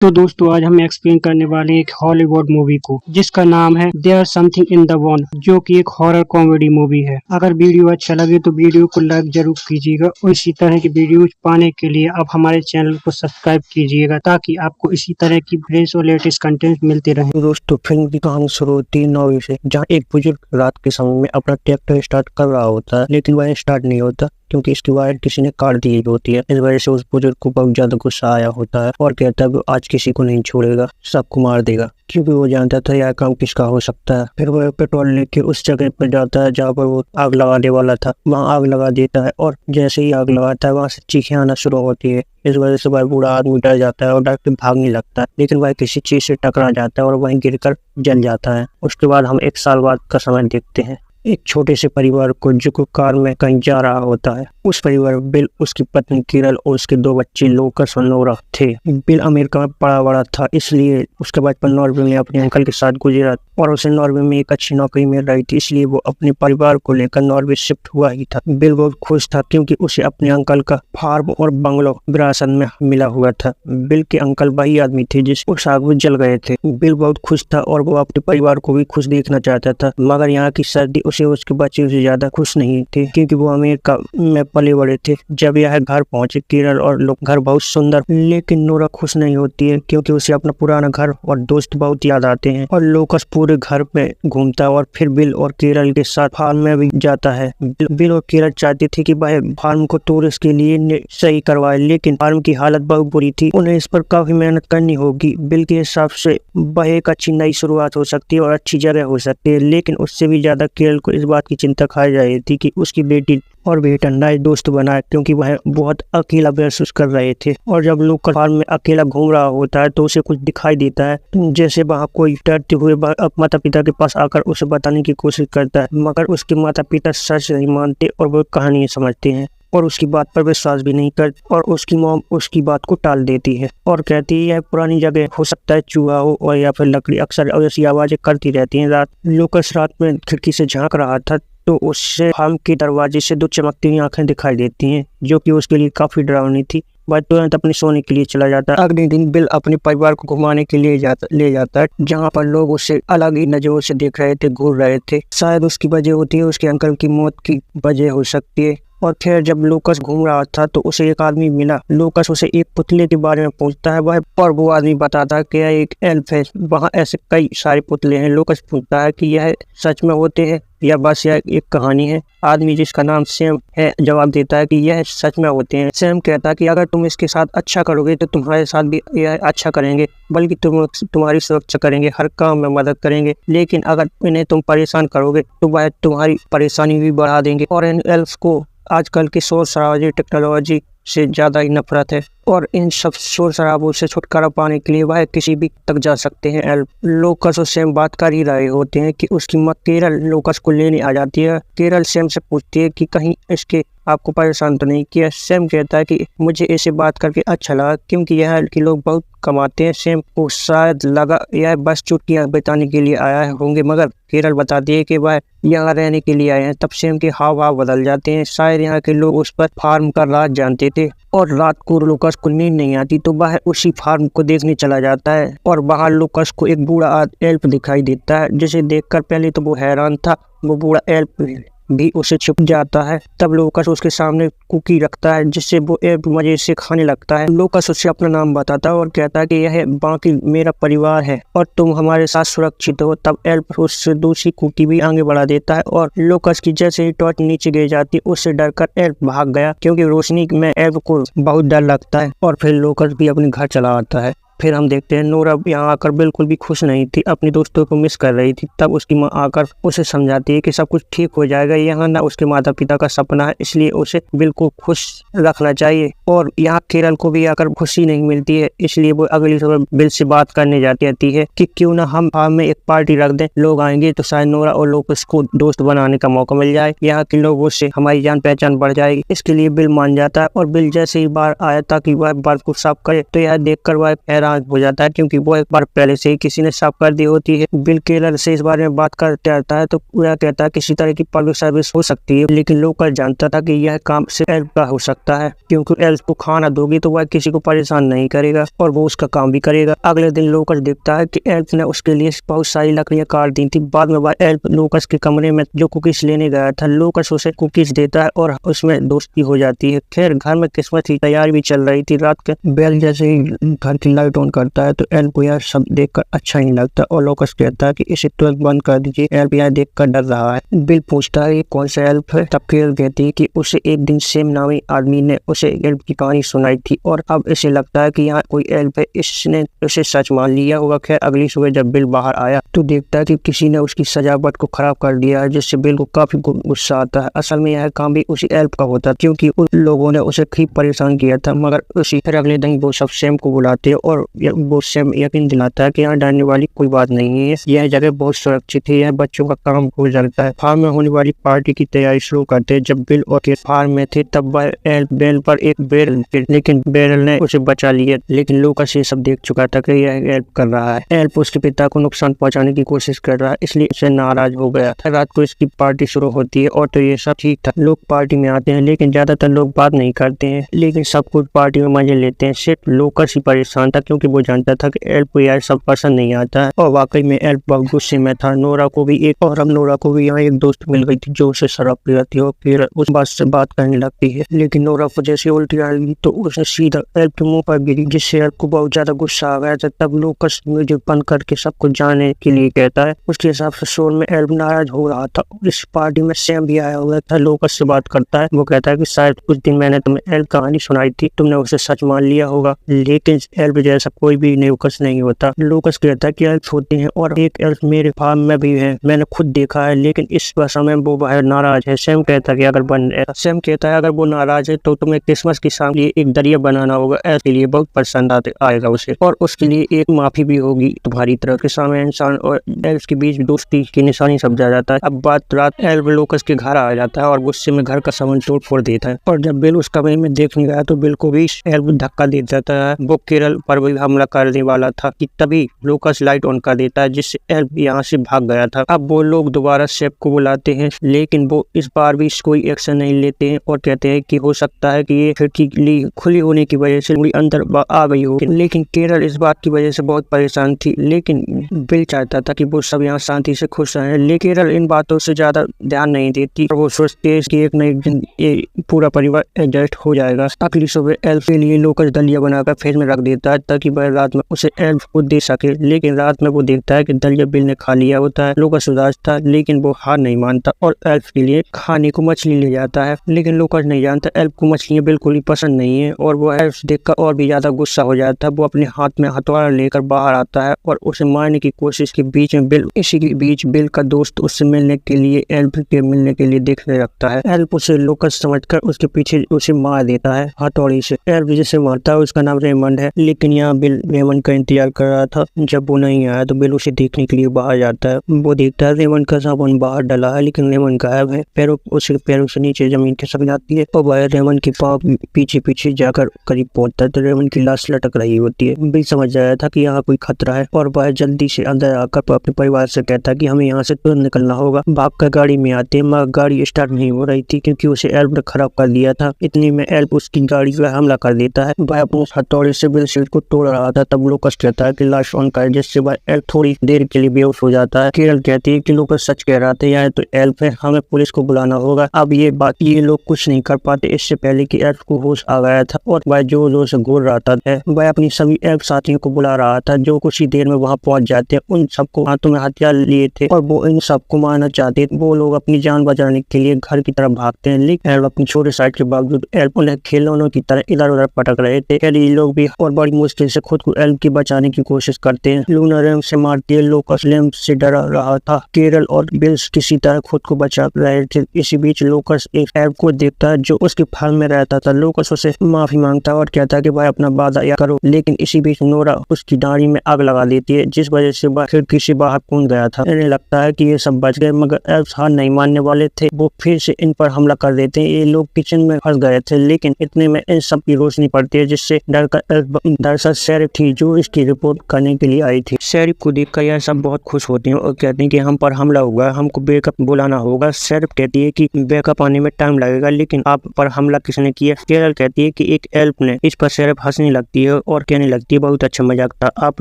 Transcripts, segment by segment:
तो दोस्तों आज हम एक्सप्लेन करने वाले हैं एक हॉलीवुड मूवी को जिसका नाम है there something in the one, जो कि एक हॉरर कॉमेडी मूवी है। अगर वीडियो अच्छा लगे तो वीडियो को लाइक जरूर कीजिएगा और इसी तरह की वीडियोज पाने के लिए आप हमारे चैनल को सब्सक्राइब कीजिएगा ताकि आपको इसी तरह की फ्रेश और लेटेस्ट कंटेंट मिलते रहे। तो दोस्तों फिल्म की कहानी शुरू होती है 9 बजे से, जहाँ एक बुजुर्ग रात के समय में अपना ट्रैक्टर स्टार्ट कर रहा होता है, लेकिन वह स्टार्ट नहीं होता क्योंकि इसकी वायर किसी ने काट दी होती है। इस वजह से उस बुजुर्ग को बहुत ज्यादा गुस्सा आया होता है और कहता है वो आज किसी को नहीं छोड़ेगा, सबको मार देगा, क्योंकि वो जानता था यह काम किसका हो सकता है। फिर वह पेट्रोल लेके उस जगह पर जाता है जहाँ पर वो आग लगाने वाला था, वहाँ आग लगा देता है और जैसे ही आग लगाता है वहाँ से चीखें आना शुरू होती है। इस वजह से वह बूढ़ा आदमी डर जाता है और डर भागने लगता है, लेकिन वह किसी चीज से टकरा जाता है और वहीं गिरकर जल जाता है। उसके बाद हम 1 साल बाद का समय देखते हैं। एक छोटे से परिवार को जो कार में कहीं जा रहा होता है। उस परिवार में बिल, उसकी पत्नी किरल और उसके 2 बच्चे लोकस और नोरा थे। बिल अमेरिका में पड़ा बड़ा था, इसलिए उसका बचपन नॉर्वे में अपने अंकल के साथ गुजरा और उसे नॉर्वे में एक अच्छी नौकरी मिल रही थी, इसलिए वो अपने परिवार को लेकर नॉर्वे शिफ्ट हुआ ही था। बिल बहुत खुश था क्योंकि उसे अपने अंकल का फार्म और बंगलो विरासत में मिला हुआ था। बिल के अंकल वही आदमी थे जिस उस आग में जल गए थे। बिल बहुत खुश था और वो अपने परिवार को भी खुश देखना चाहता था, मगर यहाँ की सर्दी उसे उसके बच्चे से ज्यादा खुश नहीं थे क्योंकि वो अमेरिका में पले बड़े थे। जब यह घर पहुंचे केरल और लोग घर बहुत सुंदर, लेकिन नोरा खुश नहीं होती है क्योंकि उसे अपना पुराना घर और दोस्त बहुत याद आते हैं। और लोकस पूरे घर में घूमता है और फिर बिल और केरल के साथ फार्म में भी जाता है। बिल और केरल चाहते थे कि वह फार्म को टूरिस्ट के लिए सही करवाए, लेकिन फार्म की हालत बहुत बुरी थी, उन्हें इस पर काफी मेहनत करनी होगी। बिल के हिसाब से वह एक अच्छी नई शुरुआत हो सकती है और अच्छी जगह हो सकती है, लेकिन उससे भी ज्यादा केरल को इस बात की चिंता खाई जा रही थी कि उसकी बेटी और बेटा नए दोस्त बनाए, क्योंकि वह बहुत अकेला महसूस कर रहे थे। और जब लोग फार्म में अकेला घूम रहा होता है तो उसे कुछ दिखाई देता है, जैसे वहाँ कोई डरते हुए माता पिता के पास आकर उसे बताने की कोशिश करता है, मगर उसके माता पिता सच नहीं मानते और वो कहानी समझते हैं और उसकी बात पर विश्वास भी नहीं करते। और उसकी मॉम उसकी बात को टाल देती है और कहती है यह पुरानी जगह हो सकता है, चूहा हो और या फिर लकड़ी, अक्सर ऐसी आवाजें करती रहती हैं। लोकस रात में खिड़की से झांक रहा था तो उससे फार्म के दरवाजे से 2 चमकती हुई आंखें दिखाई देती हैं, जो कि उसके लिए काफी डरावनी थी। वह तुरंत अपने सोने के लिए चला जाता है। अगले दिन बिल अपने परिवार को घुमाने के लिए ले जाता है, जहाँ पर लोग उसे अलग ही नजरों से देख रहे थे, घूर रहे थे। शायद उसकी वजह होती है उसके अंकल की मौत की वजह हो सकती है। और फिर जब लोकस घूम रहा था तो उसे एक आदमी मिला। लोकस उसे एक पुतले के बारे में पूछता है, वह और वो आदमी बताता है कि यह एक एल्फ है, वहाँ ऐसे कई सारे पुतले हैं। लोकस पूछता है कि यह सच में होते हैं या बस यह एक कहानी है। आदमी जिसका नाम सैम है जवाब देता है कि यह सच में होते हैं। सैम कहता है कि अगर तुम इसके साथ अच्छा करोगे तो तुम्हारे साथ भी यह अच्छा करेंगे, बल्कि तुम्हारी सुरक्षा करेंगे, हर काम में मदद करेंगे, लेकिन अगर इन्हें तुम परेशान करोगे तो वह तुम्हारी परेशानी भी बढ़ा देंगे। और इन एल्फ को आजकल के शोर शराबे टेक्नोलॉजी से ज्यादा ही नफरत है और इन सब शोर शराबों से छुटकारा पाने के लिए वह किसी भी तक जा सकते हैं। लोकस और सैम बात कर ही रहे होते हैं कि उसकी माँ केरल लोकस को लेने आ जाती है। केरल सैम से पूछती है कि कहीं इसके आपको परेशान तो नहीं किया। सैम कहता है कि मुझे ऐसे बात करके अच्छा लगा क्योंकि यहाँ के लोग बहुत कमाते हैं। सैम को शायद लगा यह बस छुट्टियां बिताने के लिए आया होंगे, मगर केरल बताती है कि वह यहाँ रहने के लिए आए हैं। तब सैम के हाव भाव बदल जाते हैं, शायद यहाँ के लोग उस पर फार्म का राज जानते थे। और रात को लोकस को नींद नहीं आती तो वह उसी फार्म को देखने चला जाता है और वहाँ लोकस को एक बूढ़ा एल्फ दिखाई देता है, जिसे देखकर पहले तो वो हैरान था। वो बूढ़ा एल्फ भी उसे छुप जाता है। तब लोकस उसके सामने कुकी रखता है जिससे वो एल्फ मजे से खाने लगता है। लोकस उससे अपना नाम बताता है और कहता है कि यह बाकी मेरा परिवार है और तुम हमारे साथ सुरक्षित हो। तब एल्फ उससे दूसरी कुकी भी आगे बढ़ा देता है और लोकस की जैसे ही टॉर्च नीचे गिर जाती उससे डरकर एल्फ भाग गया, क्योंकि रोशनी में एल्फ को बहुत डर लगता है। और फिर लोकस भी अपने घर चला आता है। फिर हम देखते हैं नोरा यहाँ आकर बिल्कुल भी खुश नहीं थी, अपने दोस्तों को मिस कर रही थी। तब उसकी माँ आकर उसे समझाती है कि सब कुछ ठीक हो जाएगा, यहाँ ना उसके माता पिता का सपना है, इसलिए उसे बिल्कुल खुश रखना चाहिए। और यहाँ केरल को भी आकर खुशी नहीं मिलती है, इसलिए वो अगली सुबह बिल से बात करने जाती है कि क्यों ना हम फार्म में एक पार्टी रख दें, लोग आएंगे तो शायद नोरा और लोकस को दोस्त बनाने का मौका मिल जाए, यहाँ के लोगों से हमारी जान पहचान बढ़ जाएगी। इसके लिए बिल मान जाता है और बिल जैसे ही बाहर आया ताकि वह बर्फ को साफ करे तो यह देखकर वह नाराज हो जाता है क्योंकि वो एक बार पहले से ही किसी ने साफ कर दी होती है। बिल केरल से इस बारे में बात करते आता है तो वह कहता है किसी तरह की पब्लिक सर्विस हो सकती है, लेकिन लोकस जानता था कि यह काम सिर्फ एल्फ का हो सकता है क्योंकि एल्फ को खाना दोगी तो वह किसी को परेशान नहीं करेगा और वो उसका काम भी करेगा। अगले दिन लोकस देखता है कि एल्फ ने उसके लिए बहुत सारी लकड़ियां काट दी थी। बाद में वह एल्फ लोकस के कमरे में जो कुकीज लेने गया था, लोकस उसे कुकीज देता है और उसमें दोस्ती हो जाती है। खैर घर में किस्मत की तैयारी भी चल रही थी। रात के बेल जैसे ही घर की लाइट ऑन करता है तो एल्फ को यह सब देखकर अच्छा नहीं लगता और लोकस कहता है कि इसे तुरंत बंद कर दीजिए। एल्फ यह देखकर डर रहा है। बिल पूछता है ये कौन सा एल्फ है, तब केरल कहती है कि उसे एक दिन सेम नामी आदमी ने उसे एल्फ की कहानी सुनाई थी और अब इसे लगता है कि यहाँ कोई एल्फ है, इसने उसे सच मान लिया होगा। खैर अगली सुबह जब बिल बाहर आया तो देखता है कि किसी ने उसकी सजावट को खराब कर दिया है, जिससे बिल को काफी गुस्सा आता है। असल में यह काम भी उसी एल्फ का होता है क्योंकि उन लोगों ने उसे खूब परेशान किया था। मगर उसी फिर अगले दिन वो सब सैम को बुलाते हैं और वो सैम यकीन दिलाता है कि यहाँ डरने वाली कोई बात नहीं है, यह जगह बहुत सुरक्षित है, यह बच्चों का काम हो जाता है। फार्म में होने वाली पार्टी की तैयारी शुरू करते हैं। जब बिल और फार्म में थे तब वह एल्फ बेल पर एक बैरल, लेकिन बैरल ने उसे बचा लिया। लेकिन लोकस ये सब देख चुका था कि यह एल्फ कर रहा है। एल्फ उसके पिता को नुकसान पहुंचाने की कोशिश कर रहा है, इसलिए उसे नाराज हो गया था। रात को इसकी पार्टी शुरू होती है और तो ये सब ठीक था। लोग पार्टी में आते हैं लेकिन ज्यादातर लोग बात नहीं करते हैं, लेकिन सब कुछ पार्टी में मजे लेते हैं। सिर्फ लोकस ही परेशान था क्योंकि वो जानता था कि एल्फ को यह सब पसंद नहीं आता है और वाकई में एल्फ बहुत गुस्से में था। नोरा को भी यहाँ एक दोस्त मिल गई थी जो उसे शराब पिलाती है और फिर उस बात से बात करने लगती है, लेकिन नोरा को जैसे उल्टी आई तो उसने सीधा एल्फ के मुंह पर गिरी, जिससे एल्फ को बहुत ज्यादा गुस्सा आ गया था। तब लोकस म्यूजिक बंद करके सबको जाने के लिए कहता है। उसके हिसाब से शोर में एल्फ नाराज हो रहा था। इस पार्टी में सैम भी आया हुआ था। लोकस से बात करता है। वो कहता है कि शायद कुछ दिन मैंने तुम्हें एल्फ कहानी सुनाई थी, तुमने उसे सच मान लिया होगा, लेकिन एल्फ जैसा कोई भी लोकस नहीं होता। लोकस कहता है कि एल्फ होते हैं और एक एल्फ मेरे फार्म में भी है, मैंने खुद देखा है, लेकिन इस समय वो बाहर नाराज है। सैम कहता है कि अगर वो नाराज है तो तुम्हें क्रिसमस के सामने एक दरिया बनाना होगा, ऐसे लिए बहुत पसंद आएगा उसे, और उसके लिए एक माफी भी होगी तुम्हारी तरफ के सामने। इंसान और एल्फ के बीच दोस्ती की निशानी समझा जाता है। अब बात रात एल्फ लोकस के घर आ जाता है और गुस्से में घर का सामान तोड़ फोड़ देता है और जब बिल उस कमरे में देखने गया तो बिल को भी एल्फ धक्का दे जाता है। वो केरल पर भी हमला करने वाला था कि तभी लोकस लाइट ऑन कर देता है, जिससे एल्फ यहाँ से भाग गया था। अब वो लोग दोबारा शेफ को बुलाते हैं, लेकिन वो इस बार भी कोई एक्शन नहीं लेते हैं और कहते हैं कि हो सकता है कि ये खिड़की खुली होने की वजह से पूरी अंदर आ गई हो। लेकिन केरल इस बात की वजह से बहुत परेशान थी, लेकिन बिल चाहता था कि वो सब यहाँ शांति से खुश रहें। लेकिन केरल इन बातों से ज्यादा ध्यान नहीं देती और वो सोचती है कि एक न एक दिन ये पूरा परिवार एडजस्ट हो जाएगा। अगली सुबह एल्फ के लिए लोकस दलिया बनाकर फ्रिज में रख देता है ताकि वह रात में उसे एल्फ को दे सके, लेकिन रात में वो देखता है कि दलिया बिल ने खा लिया होता है। लोकस उदास था लेकिन वो हार नहीं मानता और एल्फ के लिए खाने को मछली ले जाता है, लेकिन लोकस नहीं जानता एल्फ को मछलियां बिल्कुल ही पसंद नहीं है और वो एल्फ देखकर और भी ज्यादा गुस्सा हो जाता है। वो अपने हाथ में हथौड़ा लेकर बाहर आता है और उसे मारने की कोशिश के बीच में इसी के बीच बिल का दोस्त उससे मिलने के लिए देखने लगता है। एल्फ उसे लोकस समझकर उसके पीछे उसे मार देता है हथौड़ी से। एल्फ जिसे मारता है उसका नाम रेमंड है, लेकिन यहाँ बिल रेमंड का इंतजार कर रहा था। जब वो नहीं आया तो बिल उसे देखने के लिए बाहर जाता है। वो देखता है रेमंड का सामान बाहर डला है, लेकिन रेमंड गायब है। उसके पैरों से नीचे जमीन खिसक जाती है और वह रेमंड के पाँव पीछे जाकर करीब पहुंचता है तो रेमंड की लाश लटक रही होती है। बिल समझ जाया था कि यहाँ कोई खतरा है और वह जल्दी से अंदर आकर अपने परिवार से कहता है कि हमें यहाँ से तुरंत निकलना होगा। भागकर गाड़ी में आते हैं, मगर गाड़ी स्टार्ट नहीं हो रही थी क्योंकि उसे एल्फ ने खराब कर दिया था। इतने में एल्फ उसकी गाड़ी पर हमला कर देता है। वह अपने हथौड़े से बिल सीट को तोड़ रहा था, तब लोकस कहता है कि लाश ऑन कर, जिससे वह एल्फ थोड़ी देर के लिए बेहोश हो जाता है। केरल कहती है कि लोकस सच कह रहा था, यह तो एल्फ है, हमें पुलिस को बुलाना होगा। अब ये लोग कुछ नहीं कर पाते इससे पहले कि एल्फ को होश आ गया था और वह जोर से घूर रहा था। वह अपनी सभी एल्फ साथियों को बुला रहा था जो कुछ ही देर में वहां पहुंच जाते हैं। उन सबको हाथों में हथियार लिए थे और वो इन सबको मारना चाहते थे। वो लोग अपनी जान बचाने के लिए घर की तरफ भागते हैं, लेकिन एल्फ अपनी छोटे साइड के बावजूद एल्फ उन्हें खिलौनों की तरह इधर उधर पटक रहे थे। ये लोग भी और बड़ी मुश्किल से खुद को एल्फ की बचाने की कोशिश करते हैं। लूना रैम से मारती है, लोकस लैम्प से डरा रहा था। केरल और बिल्स किसी तरह खुद को बचा रहे थे। इसी बीच लोकस एक एल्फ को देखता है जो उसके फार्म में रहता था। लोकस उसे माफी मांगता है और कहता है कि भाई अपना वादा या करो, लेकिन इसी बीच नोरा उसकी दाढ़ी में आग लगा देती है, जिस वजह से वह खिड़की से बाहर कूद गया था। इन्हें लगता है कि ये सब बच गए, मगर एल्फ हार नहीं मानने वाले थे। वो फिर से इन पर हमला कर देते हैं। ये लोग किचन में फंस गए थे, लेकिन इतने में इन सब की रोशनी पड़ती है, जिससे डर से शेरिफ थी जो इसकी रिपोर्ट करने के लिए आई थी। शेरिफ को देखकर यह सब बहुत खुश होते हैं और कहते हैं कि हम पर हमला हुआ, हमको बैकअप बुलाना होगा। शेरिफ कहती है कि बैकअप आने में टाइम लगेगा, लेकिन आप पर हमला किसने किया? केरल कहती है कि एक एल्फ ने। इस पर शेरिफ हंसने लगती है और कहने लगती है बहुत अच्छा मजाक था, आप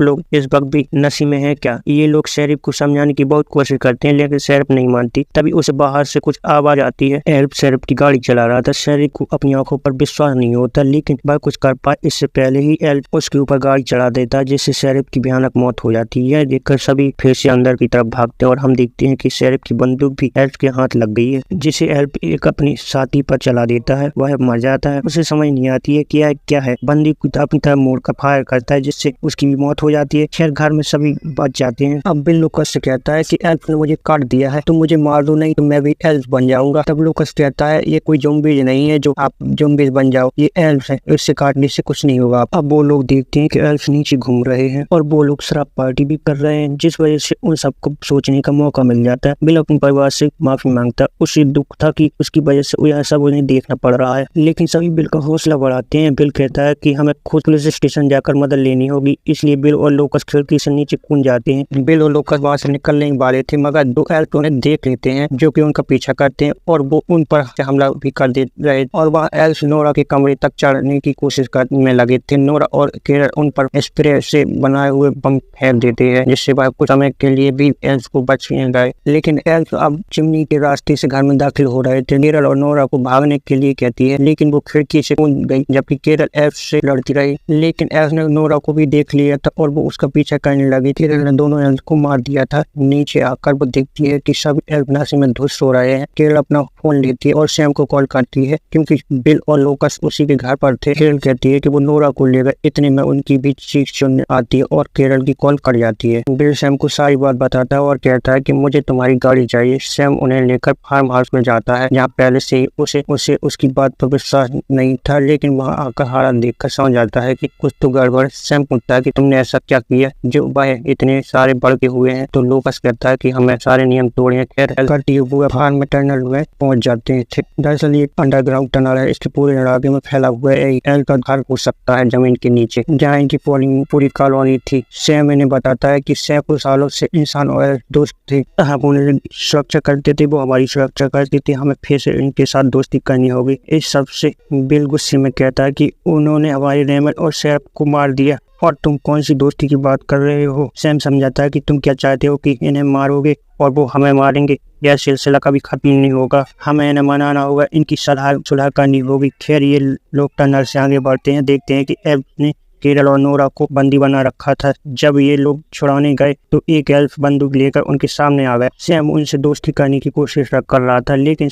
लोग इस वक्त भी नशे में हैं क्या? ये लोग शेरिफ को समझाने की बहुत कोशिश करते हैं, लेकिन शेरिफ नहीं मानती। तभी उसे बाहर से कुछ आवाज आती है। एल्फ शेरिफ की गाड़ी चला रहा था। शेरिफ को अपनी आंखों पर विश्वास नहीं होता, लेकिन वह कुछ कर पाए इससे पहले ही एल्फ उसके ऊपर गाड़ी चला देता है, जिससे शेरिफ की भयानक मौत हो जाती है। यह देखकर सभी फिर से अंदर की तरफ भागते हैं और हम देखते हैं कि शेरिफ की बंदूक भी एल्फ के हाथ लग गई है, जिसे एल्फ एक अपनी साथी पर चला देता है। वह मर जाता है। उसे समझ नहीं आती है कि क्या है। बंदूक को अपनी तरफ मोड़कर फायर करता है, जिससे उसकी भी मौत हो जाती है। खैर घर में सभी बच जाते हैं। अब बिल लूकस से कहता है कि एल्फ ने मुझे काट दिया है, तुम मुझे मार दो, नहीं तो मैं भी एल्फ बन जाऊंगा। तब लूकस कहता है ये कोई ज़ॉम्बीज नहीं है जो आप ज़ॉम्बीज बन जाओ, ये एल्फ है, इससे काटने से कुछ नहीं होगा। अब वो लोग देखते हैं कि एल्फ नीचे घूम रहे हैं और वो लोग शराब पार्टी भी कर रहे हैं, जिस वजह से उन सबको सोचने का मौका मिल जाता है। बिल अपने परिवार से माफी मांगता है। उसे दुख था कि उसकी वजह से यह सब उन्हें देखना पड़ रहा है, लेकिन सभी बिल का हौसला बढ़ाते हैं। बिल कहता है कि हमें खुद पुलिस स्टेशन जाकर मदद लेनी होगी, इसलिए बिल और लोकस खिड़की से नीचे कूद जाते हैं। बिल और लोकस वहां से निकलने वाले थे, मगर दो एल्फ उन्हें देख लेते हैं जो कि उनका पीछा करते हैं और वो उन पर हमला भी कर दे रहे और वह एल्फ नोरा के कमरे तक चढ़ने की कोशिश करने लगे थे। नोरा और केरल उन पर स्प्रे से बनाए हुए बम फेंक देते हैं, जिससे वह कुछ समय के लिए भी एल्फ को बच गए। लेकिन एल्फ अब चिमनी के रास्ते से घर में दाखिल हो रहे थे। केरल और नोरा को भागने के लिए कहती है, लेकिन वो खिड़की से कूद गई, जबकि केरल एल्फ से लड़ती रही। लेकिन एल्फ ने नोरा को भी देख लिया था और वो उसका पीछा करने लगी। केरल ने दोनों एल्फ को मार दिया था। नीचे आकर वो देखती है कि सब एल्फ नशे में धुस हो रहे हैं। केरल अपना फोन लेती है और सैम को कॉल करती है, क्योंकि बिल और लोकस उसी के घर पर थे। केरल कहती है कि वो नोरा को ले गए। इतने में उनकी भी चीख सुनने आती है और केरल की कॉल कट जाती है। बिल सैम को सारी बात बताता है और कहता है कि मुझे तुम्हारी गाड़ी चाहिए। सैम उन्हें लेकर फार्म हाउस में जाता है, जहाँ पहले से ही उसे उसकी बात पर विश्वास नहीं था, लेकिन वहाँ आकर हालत देखकर समझ जाता है कि कुछ तो गड़बड़। सैम पूछता है कि तुमने ऐसा क्या किया जो वह इतने सारे बढ़ के हुए हैं? तो लोकस कहता है कि हमें सारे नियम तोड़े हैं। खैर करती हुए फार्म में टनल में पहुंच जाते हैं। दरअसल ये अंडरग्राउंड टनल है, इसके पूरे इलाके में फैला हुआ है। एल का घर हो सकता है जमीन के नीचे, जहाँ इनकी पूरी कॉलोनी थी। सैम इन्हें बताता है कि सैकड़ों सालों से इंसान और दोस्त थे, हम उन्हें सुरक्षा करते थे, वो हमारी सुरक्षा करते थे, हमें फिर से इनके साथ दोस्ती करनी होगी। इस सब से बिल गुस्से में कहता है कि उन्होंने हमारे रेमन और सैफ को मार दिया और तुम कौन सी दोस्ती की बात कर रहे हो? सैम समझाता है कि तुम क्या चाहते हो कि इन्हें मारोगे और वो हमें मारेंगे? यह सिलसिला कभी खत्म नहीं होगा, हमें इन्हें मनाना होगा, इनकी सुलह करनी होगी। खैर ये लोग टनल से आगे बढ़ते हैं। देखते हैं कि एल्फ ने केरल और नोरा को बंदी बना रखा था। जब ये लोग छुड़ाने गए तो एक एल्फ बंदूक लेकर उनके सामने आ गया। सैम उनसे दोस्ती करने की कोशिश कर रहा था, लेकिन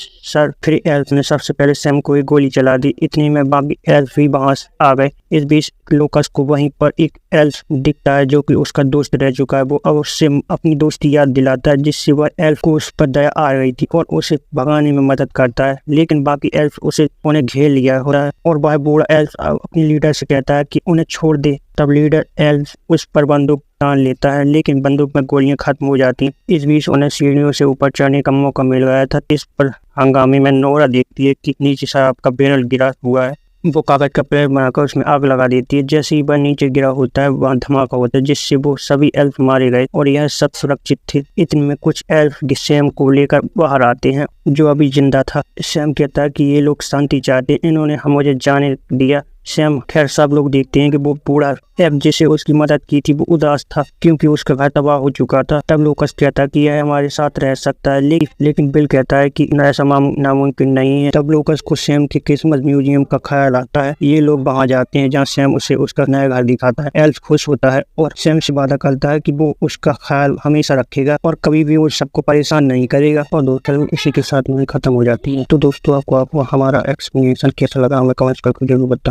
फिर एल्फ ने सबसे पहले सैम को एक गोली चला दी। इतने में बाकी एल्फ भी वहां आ गए। इस बीच लोकस को वहीं पर एक एल्फ दिखता है जो कि उसका दोस्त रह चुका है। वो अब उससे अपनी दोस्ती याद दिलाता है, जिससे वह एल्फ को उस पर दया आ गई थी और उसे भगाने में मदद करता है। लेकिन बाकी एल्फ उन्हें घेर लिया हो रहा है और वह बूढ़ा एल्फ अपनी लीडर से कहता है कि उन्हें छोड़ दे। तब लीडर एल्फ उस पर बंदूक तान लेता है, लेकिन बंदूक में गोलियां खत्म हो जाती हैं। इस बीच उन्हें सीढ़ियों से ऊपर चढ़ने का मौका मिल गया था। इस पर हंगामे में नोरा देखती है कि नीचे शराब का बैरल गिरा हुआ है। वो कागज का पेड़ बनाकर उसमें आग लगा देती है। जैसे ही वह नीचे गिरा होता है वहाँ धमाका होता है, जिससे वो सभी एल्फ मारे गए और यह सब सुरक्षित थे। इतने में कुछ एल्फ सैम को लेकर बाहर आते हैं, जो अभी जिंदा था। सैम कहता है कि ये लोग शांति चाहते हैं, इन्होंने मुझे जाने दिया। सैम खैर सब लोग देखते हैं कि वो बूढ़ा एल्फ जिसे उसकी मदद की थी वो उदास था, क्योंकि उसका घर तबाह हो चुका था। तब लोकस कहता है कि यह हमारे साथ रह सकता है, लेकिन बिल कहता है कि ऐसा नामुमकिन नहीं है। तब लोकस को सैम के क्रिसमस म्यूजियम का ख्याल आता है। ये लोग वहां जाते हैं जहाँ सैम उसे उसका नया घर दिखाता है। एल्फ खुश होता है और सैम से वादा करता है कि वो उसका ख्याल हमेशा रखेगा और कभी भी वो सबको परेशान नहीं करेगा। और दोस्तों इसी के साथ मूवी खत्म हो जाती है। तो दोस्तों आपको हमारा एक्सप्लेनेशन कैसा लगा हमें कमेंट्स करके जरूर बताएं।